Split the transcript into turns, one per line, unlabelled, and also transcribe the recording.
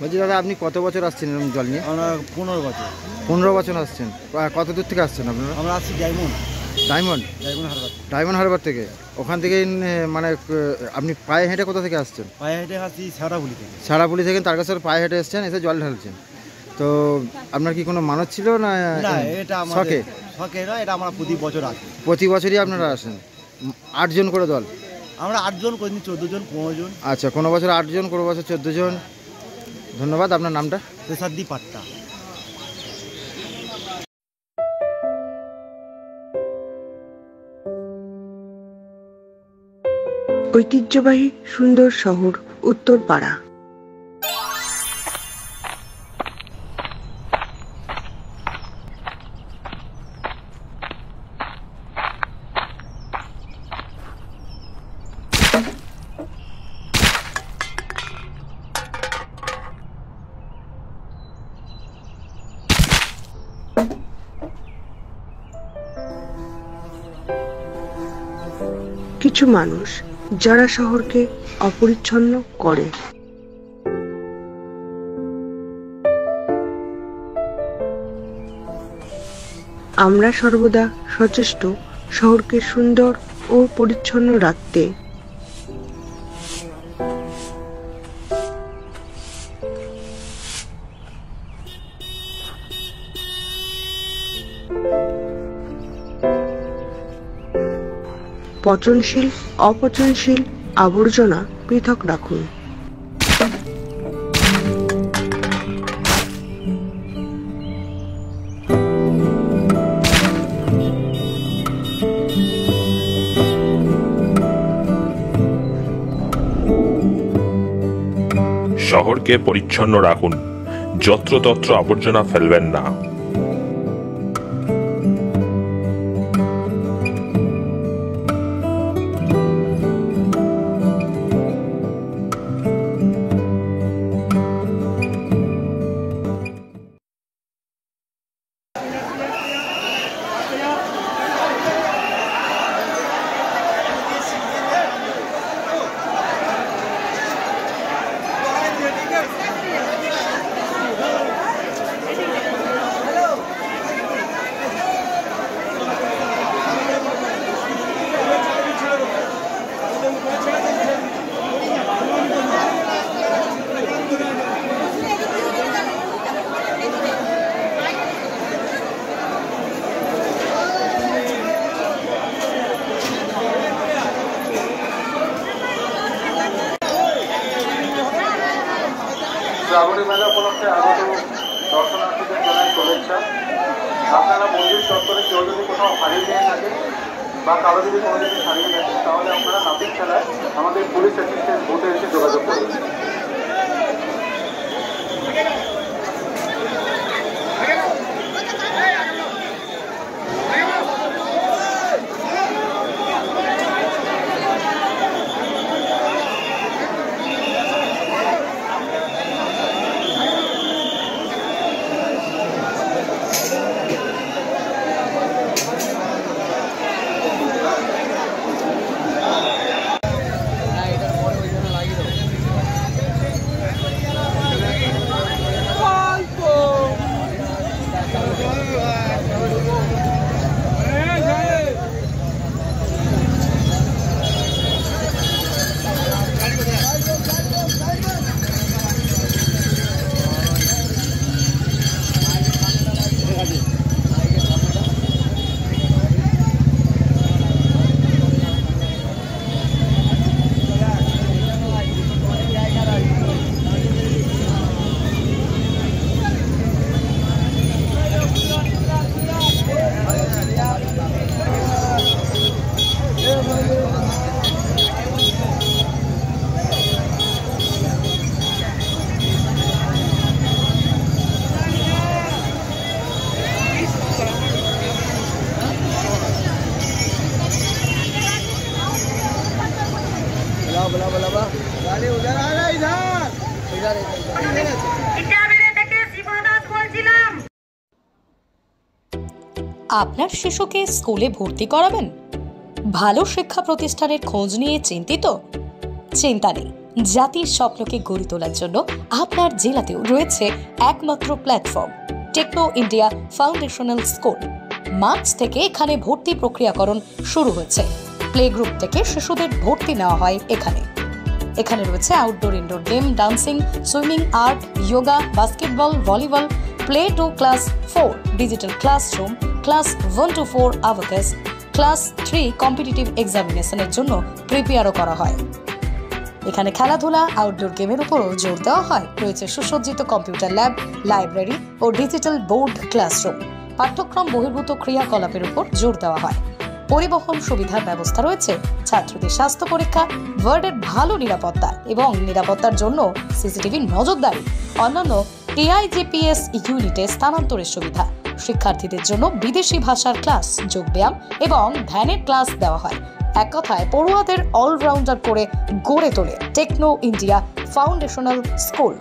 বলছি দাদা, আপনি কত বছর আসছেন এরকম জল নিয়ে?
আমরা 15 বছর।
15 বছর আসছেন। কত দূর থেকে আসছেন আপনারা?
আমরা আসছি ডায়মন্ড হারবার।
ডায়মন্ড হারবার থেকে? ওখান থেকে মানে আপনি পায়ে হেঁটে কোথা থেকে আসছেন?
পায়ে হেঁটে আসছি শেওড়াফুলি থেকে।
শেওড়াফুলি থেকে তারকেশ্বর পায়ে হেঁটে এসছেন, এসে জল ঢালছেন। তো আপনার কি কোনো মানত ছিল না?
এটা আমাদের শখে নয়, এটা আমরা প্রতি বছর আসি।
প্রতি বছরই আপনারা আসেন? 8 জন করে দল?
আমরা 8 জন, কোনদিন 14 জন, 15 জন।
আচ্ছা, কোনো বছর 8 জন, কোনো বছর 14 জন। ধন্যবাদ। আপনার নামটা?
পেশাদ্দি পাট্টা।
ঐতিহ্যবাহী সুন্দর শহর উত্তরপাড়া। কিছু মানুষ যারা শহরকে অপরিচ্ছন্ন করে। আমরা সর্বদা সচেষ্ট শহরকে সুন্দর ও পরিচ্ছন্ন রাখতে। পচনশীল অপচনশীল আবর্জনা পৃথক রাখুন।
শহরকে পরিচ্ছন্ন রাখুন, যত্রতত্র আবর্জনা ফেলবেন না।
আপনারা মন্দির চত্বরে কেউ যদি কোথাও হারিয়ে নিয়ে থাকেন বা কারো যদি কোনো জিনিস হারিয়ে গেছে তাহলে আপনারা নাপিত খেলায় আমাদের পুলিশ অ্যাসিস্ট্যান্ট বুথে এসে যোগাযোগ করবেন।
আপনার শিশুকে স্কুলে ভর্তি করাবেন? ভালো শিক্ষা প্রতিষ্ঠানের খোঁজ নিয়ে চিন্তিত? চিন্তা নেই, জাতির স্বপ্নকে গড়ে তোলার জন্য আপনার জেলাতেও রয়েছে একমাত্র platform Techno India foundational school. March থেকে এখানে ভর্তি প্রক্রিয়াকরণ শুরু হয়েছে। প্লে গ্রুপ থেকে শিশুদের ভর্তি নেওয়া হয় এখানে রয়েছে outdoor indoor game, dancing, swimming, art, yoga, basketball, volleyball, play to class 4, digital classroom, class 1 to 4 abacus, class 3 competitive এক্সামিনেশনের জন্য প্রিপেয়ারও করা হয়। এখানে খেলাধুলা, আউটডোর গেমের উপরও জোর দেওয়া হয়। রয়েছে সুসজ্জিত কম্পিউটার ল্যাব, লাইব্রেরি ও ডিজিটাল বোর্ড ক্লাসরুম। পাঠ্যক্রম বহির্ভূত ক্রিয়াকলাপের উপর জোর দেওয়া হয়। পরিবহন সুবিধার ব্যবস্থা রয়েছে। ছাত্রদের স্বাস্থ্য পরীক্ষা, ওয়ার্ডের ভালো নিরাপত্তা এবং নিরাপত্তার জন্য সিসিটিভি নজরদারি, অন্যান্য টিআইজিপিএস ইউনিটে স্থানান্তরের সুবিধা। শিক্ষার্থীদের জন্য বিদেশি ভাষার ক্লাস, যোগব্যায়াম এবং ধ্যানের ক্লাস দেওয়া হয়। এক কথায় পড়ুয়াদের অলরাউন্ডার করে গড়ে তোলে টেকনো ইন্ডিয়া ফাউন্ডেশনাল স্কুল।